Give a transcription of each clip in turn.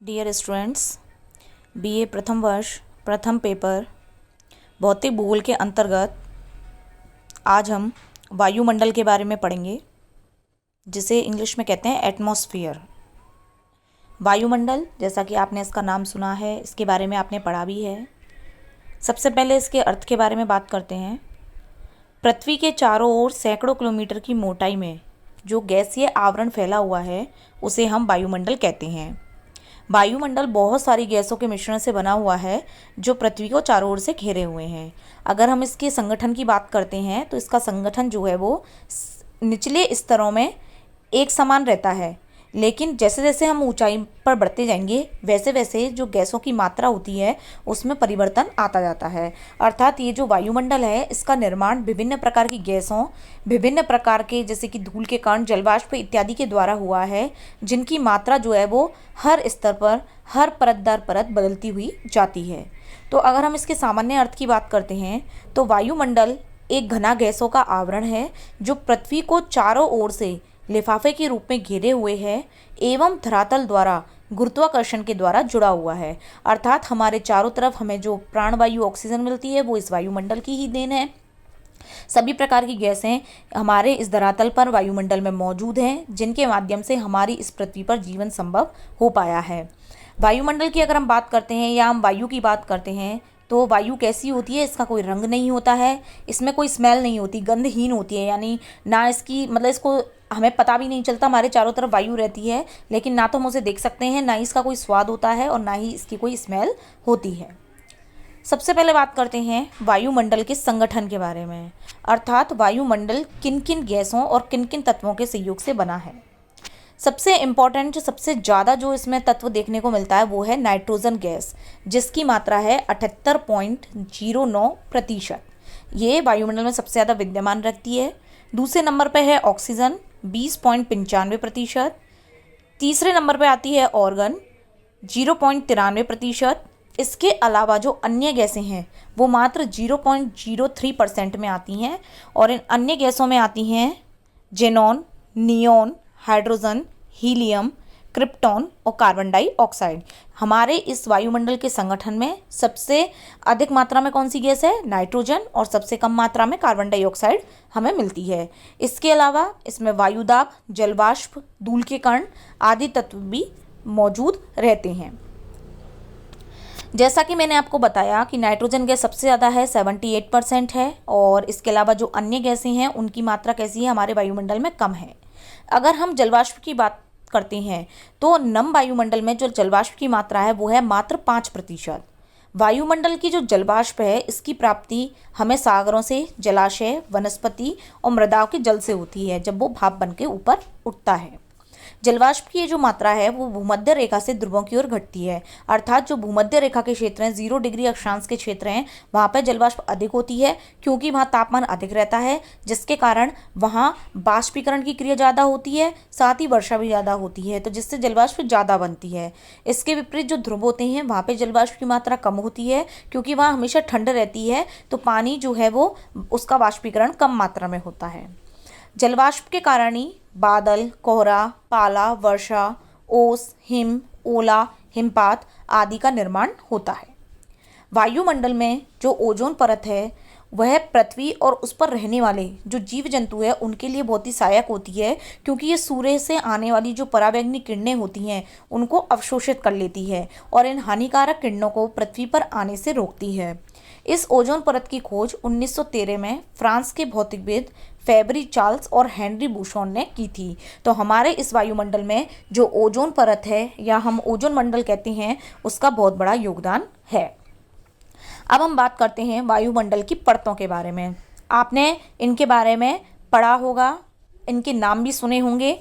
Dear students, BA प्रथम वर्ष प्रथम पेपर भौतिक भूगोल के अंतर्गत आज हम वायुमंडल के बारे में पढ़ेंगे, जिसे इंग्लिश में कहते हैं एटमॉस्फेयर। वायुमंडल, जैसा कि आपने इसका नाम सुना है, इसके बारे में आपने पढ़ा भी है। सबसे पहले इसके अर्थ के बारे में बात करते हैं। पृथ्वी के चारों ओर सैकड़ों किलोमीटर की मोटाई में जो गैसीय आवरण फैला हुआ है, उसे हम वायुमंडल कहते हैं। वायुमंडल बहुत सारी गैसों के मिश्रण से बना हुआ है जो पृथ्वी को चारों ओर से घेरे हुए हैं। अगर हम इसके संगठन की बात करते हैं तो इसका संगठन जो है वो निचले स्तरों में एक समान रहता है, लेकिन जैसे जैसे हम ऊंचाई पर बढ़ते जाएंगे वैसे वैसे जो गैसों की मात्रा होती है उसमें परिवर्तन आता जाता है। अर्थात ये जो वायुमंडल है, इसका निर्माण विभिन्न प्रकार की गैसों, विभिन्न प्रकार के जैसे कि धूल के कण, जलवाष्प इत्यादि के द्वारा हुआ है, जिनकी मात्रा जो है वो हर स्तर पर, हर परत दर परत बदलती हुई जाती है। तो अगर हम इसके सामान्य अर्थ की बात करते हैं तो वायुमंडल एक घना गैसों का आवरण है जो पृथ्वी को चारों ओर से लिफाफे के रूप में घेरे हुए है एवं धरातल द्वारा गुरुत्वाकर्षण के द्वारा जुड़ा हुआ है। अर्थात हमारे चारों तरफ हमें जो प्राणवायु ऑक्सीजन मिलती है वो इस वायुमंडल की ही देन है। सभी प्रकार की गैसें हमारे इस धरातल पर वायुमंडल में मौजूद हैं, जिनके माध्यम से हमारी इस पृथ्वी पर जीवन संभव हो पाया है। वायुमंडल की अगर हम बात करते हैं या हम वायु की बात करते हैं तो वायु कैसी होती है? इसका कोई रंग नहीं होता है, इसमें कोई स्मेल नहीं होती, गंधहीन होती है। यानी ना इसकी इसको हमें पता भी नहीं चलता, हमारे चारों तरफ वायु रहती है, लेकिन ना तो हम उसे देख सकते हैं, ना ही इसका कोई स्वाद होता है और ना ही इसकी कोई स्मेल होती है। सबसे पहले बात करते हैं वायुमंडल के संगठन के बारे में। अर्थात वायुमंडल किन किन गैसों और किन किन तत्वों के सहयोग से बना है। सबसे इम्पॉर्टेंट, सबसे ज़्यादा जो इसमें तत्व देखने को मिलता है वो है नाइट्रोजन गैस, जिसकी मात्रा है 78.09%। ये वायुमंडल में सबसे ज़्यादा विद्यमान रखती है। दूसरे नंबर पे है ऑक्सीजन 20.95%। तीसरे नंबर पे आती है ऑर्गन 0.93%। इसके अलावा जो अन्य गैसें हैं वो मात्र 0.03% में आती हैं, और इन अन्य गैसों में आती हैं xenon, neon, hydrogen, helium, krypton और कार्बन डाइऑक्साइड। हमारे इस वायुमंडल के संगठन में सबसे अधिक मात्रा में कौन सी गैस है? नाइट्रोजन, और सबसे कम मात्रा में कार्बन डाइऑक्साइड हमें मिलती है। इसके अलावा इसमें वायुदाब, जलवाष्प, धूल के कण आदि तत्व भी मौजूद रहते हैं। जैसा कि मैंने आपको बताया कि नाइट्रोजन गैस सबसे ज़्यादा है, 78% है, और इसके अलावा जो अन्य गैसें हैं उनकी मात्रा कैसी है? हमारे वायुमंडल में कम है। अगर हम जलवाष्प की बात करते हैं तो नम वायुमंडल में जो जलवाष्प की मात्रा है वो है मात्र 5%। वायुमंडल की जो जलवाष्प है इसकी प्राप्ति हमें सागरों से, जलाशय, वनस्पति और मृदाओं के जल से होती है जब वो भाप बन के ऊपर उठता है। जलवाष्प की ये जो मात्रा है वो भूमध्य रेखा से ध्रुवों की ओर घटती है। अर्थात जो भूमध्य रेखा के क्षेत्र हैं, 0 डिग्री अक्षांश के क्षेत्र हैं, वहाँ पर जलवाष्प अधिक होती है क्योंकि वहाँ तापमान अधिक रहता है, जिसके कारण वहाँ बाष्पीकरण की क्रिया ज़्यादा होती है, साथ ही वर्षा भी ज़्यादा होती है, तो जिससे जलवाष्प ज़्यादा बनती है। इसके विपरीत जो ध्रुव होते हैं वहाँ पर जलवाष्प की मात्रा कम होती है क्योंकि वहाँ हमेशा ठंड रहती है, तो पानी जो है वो उसका बाष्पीकरण कम मात्रा में होता है। जलवाष्प के कारण ही बादल, कोहरा, पाला, वर्षा, ओस, हिम, ओला, हिमपात आदि का निर्माण होता है। वायुमंडल में जो ओजोन परत है वह पृथ्वी और उस पर रहने वाले जो जीव जंतु है उनके लिए बहुत ही सहायक होती है, क्योंकि ये सूर्य से आने वाली जो पराबैंगनी किरणें होती हैं उनको अवशोषित कर लेती है और इन हानिकारक किरणों को पृथ्वी पर आने से रोकती है। इस ओजोन परत की खोज 1913 में फ्रांस के भौतिकविद फेबरी चार्ल्स और हेनरी बुशॉन ने की थी। तो हमारे इस वायुमंडल में जो ओजोन परत है या हम ओजोन मंडल कहते हैं उसका बहुत बड़ा योगदान है। अब हम बात करते हैं वायुमंडल की परतों के बारे में। आपने इनके बारे में पढ़ा होगा, इनके नाम भी सुने होंगे,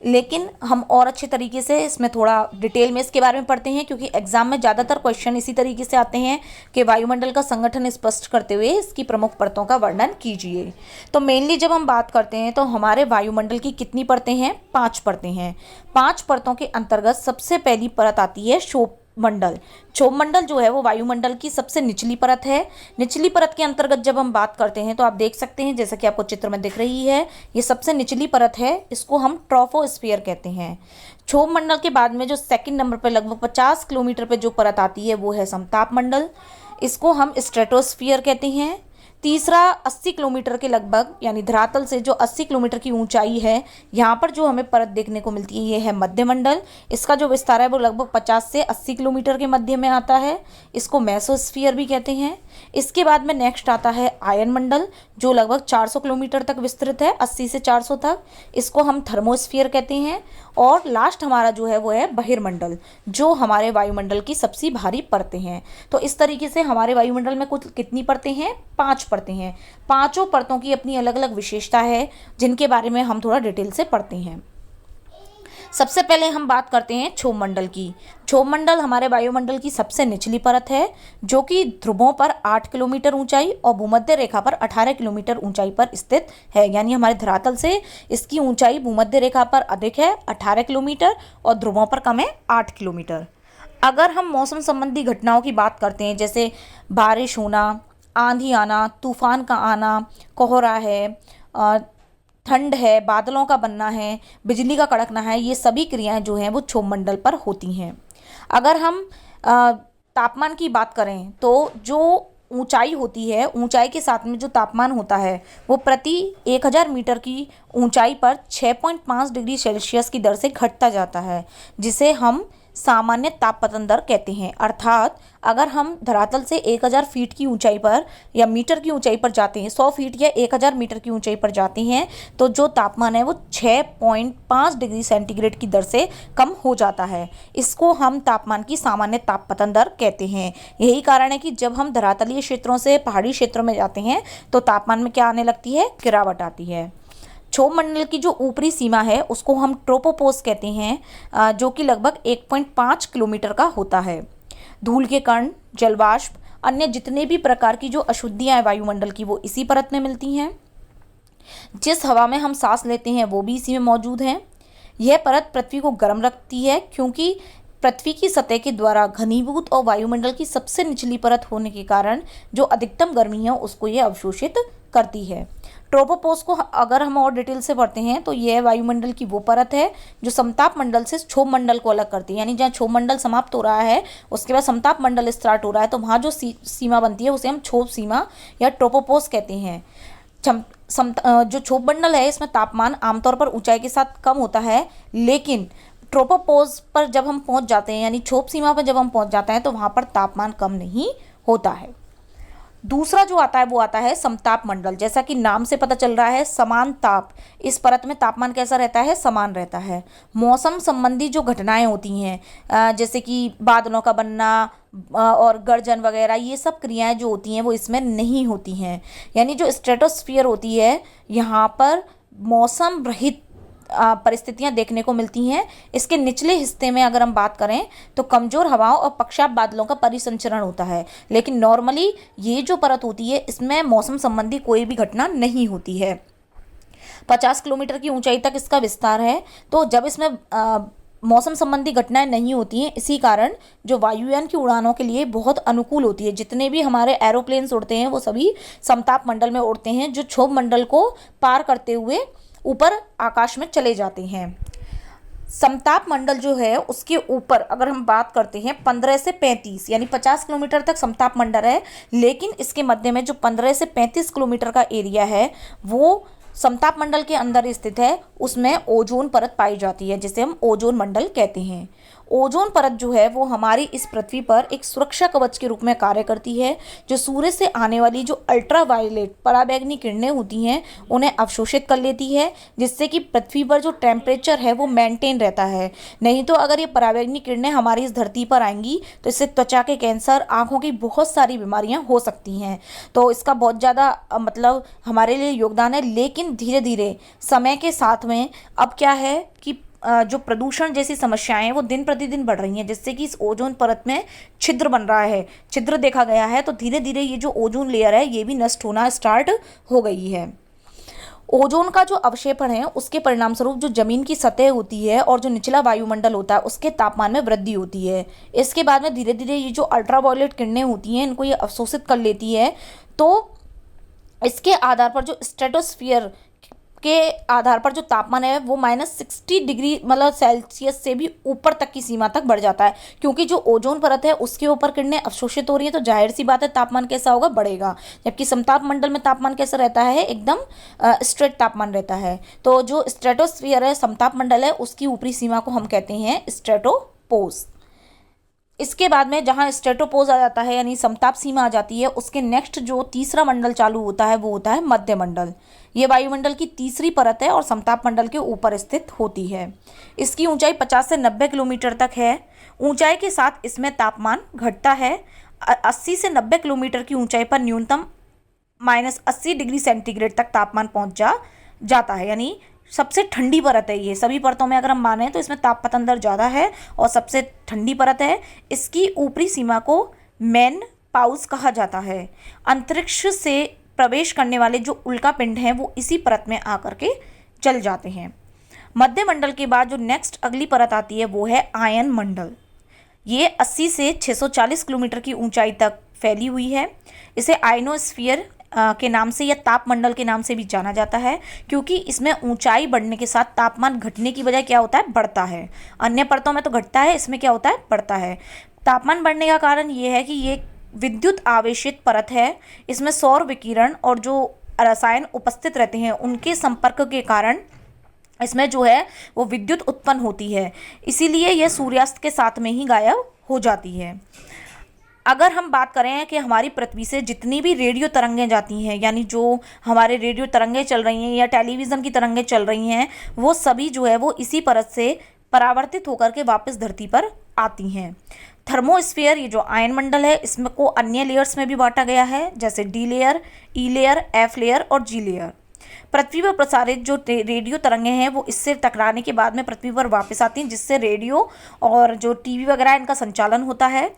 लेकिन हम और अच्छे तरीके से इसमें थोड़ा डिटेल में इसके बारे में पढ़ते हैं, क्योंकि एग्जाम में ज़्यादातर क्वेश्चन इसी तरीके से आते हैं कि वायुमंडल का संगठन स्पष्ट करते हुए इसकी प्रमुख परतों का वर्णन कीजिए। तो मेनली जब हम बात करते हैं तो हमारे वायुमंडल की कितनी परतें हैं? 5 परतें हैं। 5 परतों के अंतर्गत सबसे पहली परत आती है मंडल। क्षोभ मंडल जो है वो वायुमंडल की सबसे निचली परत है। निचली परत के अंतर्गत जब हम बात करते हैं तो आप देख सकते हैं, जैसा कि आपको चित्र में दिख रही है, ये सबसे निचली परत है, इसको हम ट्रोपोस्फियर कहते हैं। क्षोभ मंडल के बाद में जो सेकंड नंबर पर लगभग 50 किलोमीटर पे जो परत आती है वो है समताप मंडल, इसको हम स्ट्रेटोस्फियर कहते हैं। तीसरा 80 किलोमीटर के लगभग, यानी धरातल से जो 80 किलोमीटर की ऊंचाई है, यहाँ पर जो हमें परत देखने को मिलती है ये है मध्यमंडल। इसका जो विस्तार है वो लगभग 50 से 80 किलोमीटर के मध्य में आता है, इसको मेसोस्फियर भी कहते हैं। इसके बाद में नेक्स्ट आता है आयन मंडल, जो लगभग 400 किलोमीटर तक विस्तृत है, 80 से 400 तक, इसको हम थर्मोस्फियर कहते हैं। और लास्ट हमारा जो है वो है बहिर्मंडल, जो हमारे वायुमंडल की सबसे भारी परतें हैं। तो इस तरीके से हमारे वायुमंडल में कुल कितनी परतें हैं? 5 परतें हैं। पांचों परतों की अपनी अलग अलग विशेषता है, जिनके बारे में हम थोड़ा डिटेल से पढ़ते हैं। सबसे पहले हम बात करते हैं क्षोभ मंडल की। क्षोभ मंडल हमारे वायुमंडल की सबसे निचली परत है, जो कि ध्रुवों पर 8 किलोमीटर ऊंचाई और भूमध्य रेखा पर 18 किलोमीटर ऊंचाई पर स्थित है। यानी हमारे धरातल से इसकी ऊंचाई भूमध्य रेखा पर अधिक है 18 किलोमीटर और ध्रुवों पर कम है 8 किलोमीटर। अगर हम मौसम संबंधी घटनाओं की बात करते हैं, जैसे बारिश होना, आंधी आना, तूफान का आना, कोहरा है, ठंड है, बादलों का बनना है, बिजली का कड़कना है, ये सभी क्रियाएं जो हैं वो क्षोभ मंडल पर होती हैं। अगर हम तापमान की बात करें तो जो ऊंचाई होती है, ऊंचाई के साथ में जो तापमान होता है वो प्रति 1000 मीटर की ऊंचाई पर 6.5 डिग्री सेल्सियस की दर से घटता जाता है, जिसे हम सामान्य तापपतन दर कहते हैं। अर्थात अगर हम धरातल से 1000 फीट की ऊंचाई पर या मीटर की ऊंचाई पर जाते हैं, 100 फीट या 1000 मीटर की ऊंचाई पर जाते हैं, तो जो तापमान है वो 6.5 डिग्री सेंटीग्रेड की दर से कम हो जाता है। इसको हम तापमान की सामान्य तापपतन दर कहते हैं। यही कारण है कि जब हम धरातलीय क्षेत्रों से पहाड़ी क्षेत्रों में जाते हैं तो तापमान में क्या आने लगती है? गिरावट आती है। क्षोभ मंडल की जो ऊपरी सीमा है उसको हम ट्रोपोपोस कहते हैं, जो कि लगभग 1.5 किलोमीटर का होता है। धूल के कण, जलवाष्प, अन्य जितने भी प्रकार की जो अशुद्धियां हैं वायुमंडल की, वो इसी परत में मिलती हैं। जिस हवा में हम सांस लेते हैं वो भी इसी में मौजूद है। यह परत पृथ्वी को गर्म रखती है, क्योंकि पृथ्वी की सतह के द्वारा घनीभूत और वायुमंडल की सबसे निचली परत होने के कारण जो अधिकतम गर्मी है उसको ये अवशोषित करती है। ट्रोपोपोस को अगर हम और डिटेल से पढ़ते हैं तो यह वायुमंडल की वो परत है जो समताप मंडल से क्षोभ मंडल को अलग करती है। यानी जहाँ क्षोभ मंडल समाप्त हो रहा है उसके बाद समताप मंडल स्टार्ट हो रहा है, तो वहाँ जो सीमा बनती है उसे हम क्षोभ सीमा या ट्रोपोपोस कहते हैं। जो क्षोभ मंडल है इसमें तापमान आमतौर पर ऊंचाई के साथ कम होता है, लेकिन ट्रोपोपोज पर जब हम पहुंच जाते हैं, यानी क्षोभ सीमा पर जब हम पहुंच जाते हैं, तो वहां पर तापमान कम नहीं होता है। दूसरा जो आता है वो आता है समताप मंडल। जैसा कि नाम से पता चल रहा है, समान ताप, इस परत में तापमान कैसा रहता है? समान रहता है। मौसम संबंधी जो घटनाएं होती हैं, जैसे कि बादलों का बनना और गर्जन वगैरह, ये सब क्रियाएं जो होती हैं वो इसमें नहीं होती हैं। यानी जो स्ट्रेटोस्फीयर होती है, यहाँ पर मौसम रहित परिस्थितियां देखने को मिलती हैं। इसके निचले हिस्से में अगर हम बात करें तो कमजोर हवाओं और पक्षाप बादलों का परिसंचरण होता है, लेकिन नॉर्मली ये जो परत होती है इसमें मौसम संबंधी कोई भी घटना नहीं होती है। 50 किलोमीटर की ऊंचाई तक इसका विस्तार है। तो जब इसमें मौसम संबंधी घटनाएं नहीं होती हैं, इसी कारण जो वायुयान की उड़ानों के लिए बहुत अनुकूल होती है। जितने भी हमारे एरोप्लेन्स उड़ते हैं वो सभी समताप मंडल में उड़ते हैं, जो क्षोभ मंडल को पार करते हुए ऊपर आकाश में चले जाते हैं। समताप मंडल जो है उसके ऊपर अगर हम बात करते हैं 15 से 35 यानी 50 किलोमीटर तक समताप मंडल है, लेकिन इसके मध्य में जो 15 से 35 किलोमीटर का एरिया है वो समताप मंडल के अंदर स्थित है। उसमें ओजोन परत पाई जाती है, जिसे हम ओजोन मंडल कहते हैं। ओजोन परत जो है वो हमारी इस पृथ्वी पर एक सुरक्षा कवच के रूप में कार्य करती है, जो सूर्य से आने वाली जो अल्ट्रावायलेट पराबैंगनी किरणें होती हैं उन्हें अवशोषित कर लेती है, जिससे कि पृथ्वी पर जो टेम्परेचर है वो मेंटेन रहता है। नहीं तो अगर ये पराबैंगनी किरणें हमारी इस धरती पर आएंगी तो इससे त्वचा के कैंसर, आँखों की बहुत सारी बीमारियाँ हो सकती हैं। तो इसका बहुत ज़्यादा मतलब हमारे लिए योगदान है। लेकिन धीरे धीरे समय के साथ में अब क्या है कि जो प्रदूषण जैसी समस्याएं हैं वो दिन प्रतिदिन बढ़ रही हैं, जिससे कि इस ओजोन परत में छिद्र बन रहा है, छिद्र देखा गया है। तो धीरे धीरे ये जो ओजोन लेयर है ये भी नष्ट होना स्टार्ट हो गई है। ओजोन का जो अवक्षेपण है उसके परिणाम स्वरूप जो जमीन की सतह होती है और जो निचला वायुमंडल होता है उसके तापमान में वृद्धि होती है। इसके बाद में धीरे धीरे ये जो अल्ट्रावायलेट किरणें होती हैं इनको ये अवशोषित कर लेती है। तो इसके आधार पर जो स्ट्रेटोस्फियर के आधार पर जो तापमान है वो -60 डिग्री मतलब सेल्सियस से भी ऊपर तक की सीमा तक बढ़ जाता है, क्योंकि जो ओजोन परत है उसके ऊपर किरणें अवशोषित हो रही है, तो जाहिर सी बात है तापमान कैसा होगा, बढ़ेगा। जबकि समताप मंडल में तापमान कैसा रहता है, एकदम स्ट्रेट तापमान रहता है। तो जो स्ट्रेटोस्फियर है, समताप मंडल है, उसकी ऊपरी सीमा को हम कहते हैं स्ट्रेटोपोज। इसके बाद में जहाँ स्ट्रेटोपोज आ जाता है यानी समताप सीमा आ जाती है, उसके नेक्स्ट जो तीसरा मंडल चालू होता है वो होता है मध्य मंडल। ये वायुमंडल की तीसरी परत है और समताप मंडल के ऊपर स्थित होती है। इसकी ऊंचाई 50 से 90 किलोमीटर तक है। ऊंचाई के साथ इसमें तापमान घटता है। 80 से 90 किलोमीटर की ऊंचाई पर न्यूनतम -80 डिग्री सेंटीग्रेड तक तापमान पहुंच जाता है। यानी सबसे ठंडी परत है ये, सभी परतों में अगर हम माने तो इसमें ताप पतंदर ज़्यादा है और सबसे ठंडी परत है। इसकी ऊपरी सीमा को मेन पाउस कहा जाता है। अंतरिक्ष से प्रवेश करने वाले जो उल्का पिंड हैं वो इसी परत में आकर के जल जाते हैं। मध्य मंडल के बाद जो नेक्स्ट अगली परत आती है वो है आयन मंडल। ये 80 से 640 किलोमीटर की ऊंचाई तक फैली हुई है। इसे आयनोस्फीयर के नाम से या तापमंडल के नाम से भी जाना जाता है, क्योंकि इसमें ऊंचाई बढ़ने के साथ तापमान घटने की बजाय क्या होता है, बढ़ता है। अन्य परतों में तो घटता है, इसमें क्या होता है, बढ़ता है। तापमान बढ़ने का कारण ये है कि ये विद्युत आवेशित परत है। इसमें सौर विकिरण और जो रसायन उपस्थित रहते हैं उनके संपर्क के कारण इसमें जो है वो विद्युत उत्पन्न होती है, इसीलिए यह सूर्यास्त के साथ में ही गायब हो जाती है। अगर हम बात करें कि हमारी पृथ्वी से जितनी भी रेडियो तरंगें जाती हैं, यानी जो हमारे रेडियो तरंगें चल रही हैं या टेलीविज़न की तरंगें चल रही हैं, वो सभी जो है वो इसी परत से परावर्तित होकर के वापस धरती पर आती हैं। थर्मोस्फीयर, ये जो आयन मंडल है, इसमें को अन्य लेयर्स में भी बांटा गया है, जैसे डी लेयर, ई लेयर, एफ लेयर और जी लेयर। पृथ्वी पर प्रसारित जो रेडियो तरंगें हैं वो इससे टकराने के बाद में पृथ्वी पर वापस आती हैं, जिससे रेडियो और जो टीवी वगैरह इनका संचालन होता है।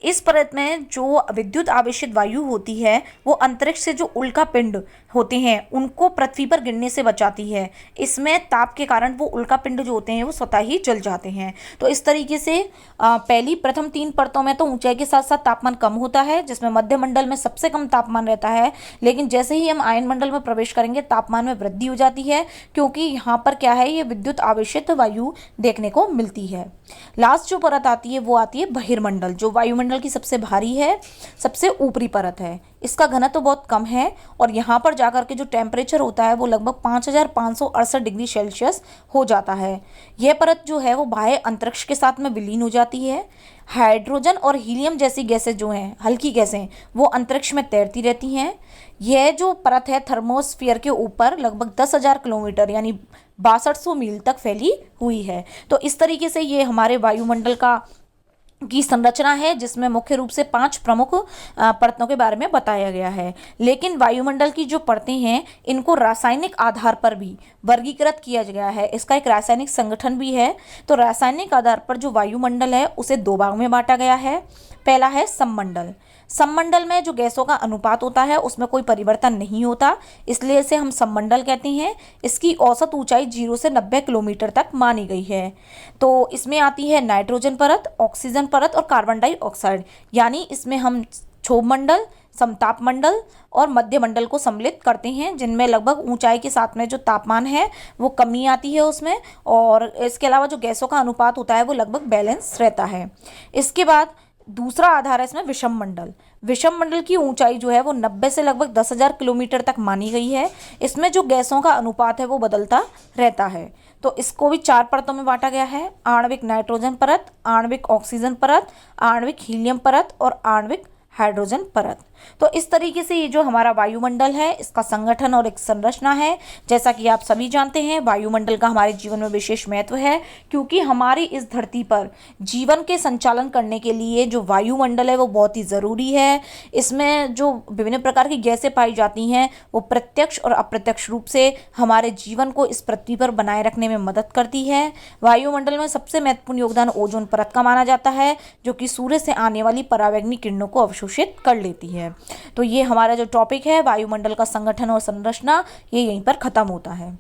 इस परत में जो विद्युत आवेशित वायु होती है वो अंतरिक्ष से जो उल्का पिंड होते हैं उनको पृथ्वी पर गिरने से बचाती है। इसमें ताप के कारण वो उल्का पिंड जो होते हैं वो स्वतः ही जल जाते हैं। तो इस तरीके से पहली प्रथम 3 परतों में तो ऊंचाई के साथ साथ तापमान कम होता है, जिसमें मध्य मंडल में सबसे कम तापमान रहता है। लेकिन जैसे ही हम आयन मंडल में प्रवेश करेंगे तापमान में वृद्धि हो जाती है, क्योंकि यहाँ पर क्या है, ये विद्युत आवेशित वायु देखने को मिलती है। लास्ट जो परत आती है वो आती है बहिर्मंडल, जो वायुमंडल की सबसे भारी है, सबसे ऊपरी परत है। इसका घनत्व तो बहुत कम है और यहाँ पर जाकर के जो टेम्परेचर होता है वो लगभग 5568 डिग्री सेल्सियस हो जाता है। यह परत जो है वो बाह्य अंतरिक्ष के साथ में विलीन हो जाती है। हाइड्रोजन और हीलियम जैसी गैसें जो हैं, हल्की गैसें, वो अंतरिक्ष में तैरती रहती हैं। यह जो परत है थर्मोस्फीयर के ऊपर लगभग 10,000 किलोमीटर यानी 6200 मील तक फैली हुई है। तो इस तरीके से ये हमारे वायुमंडल की संरचना है, जिसमें मुख्य रूप से 5 प्रमुख परतों के बारे में बताया गया है। लेकिन वायुमंडल की जो परतें हैं इनको रासायनिक आधार पर भी वर्गीकृत किया गया है। इसका एक रासायनिक संगठन भी है। तो रासायनिक आधार पर जो वायुमंडल है उसे 2 भाग में बांटा गया है। पहला है सममंडल। सममंडल में जो गैसों का अनुपात होता है उसमें कोई परिवर्तन नहीं होता, इसलिए इसे हम सममंडल कहते हैं। इसकी औसत ऊंचाई 0 से 90 किलोमीटर तक मानी गई है। तो इसमें आती है नाइट्रोजन परत, ऑक्सीजन परत और कार्बन डाइऑक्साइड, यानी इसमें हम क्षोभ मंडल, समताप मंडल और मध्य मंडल को सम्मिलित करते हैं, जिनमें लगभग ऊंचाई के साथ में जो तापमान है वो कमी आती है उसमें, और इसके अलावा जो गैसों का अनुपात होता है वो लगभग बैलेंस रहता है। इसके बाद दूसरा आधार है इसमें विषम मंडल। विषम मंडल की ऊंचाई जो है वो 90 से लगभग 10,000 किलोमीटर तक मानी गई है। इसमें जो गैसों का अनुपात है वो बदलता रहता है। तो इसको भी 4 परतों में बांटा गया है: आणविक नाइट्रोजन परत, आणविक ऑक्सीजन परत, आणविक हीलियम परत और आणविक हाइड्रोजन परत। तो इस तरीके से ये जो हमारा वायुमंडल है इसका संगठन और एक संरचना है। जैसा कि आप सभी जानते हैं वायुमंडल का हमारे जीवन में विशेष महत्व है, क्योंकि हमारी इस धरती पर जीवन के संचालन करने के लिए जो वायुमंडल है वो बहुत ही ज़रूरी है। इसमें जो विभिन्न प्रकार की गैसें पाई जाती हैं वो प्रत्यक्ष और अप्रत्यक्ष रूप से हमारे जीवन को इस पृथ्वी पर बनाए रखने में मदद करती है। वायुमंडल में सबसे महत्वपूर्ण योगदान ओजोन परत का माना जाता है, जो कि सूर्य से आने वाली परावैंगनी किरणों को अवशोषित प्रदूषित कर लेती है। तो ये हमारा जो टॉपिक है वायुमंडल का संगठन और संरचना, ये यहीं पर ख़त्म होता है।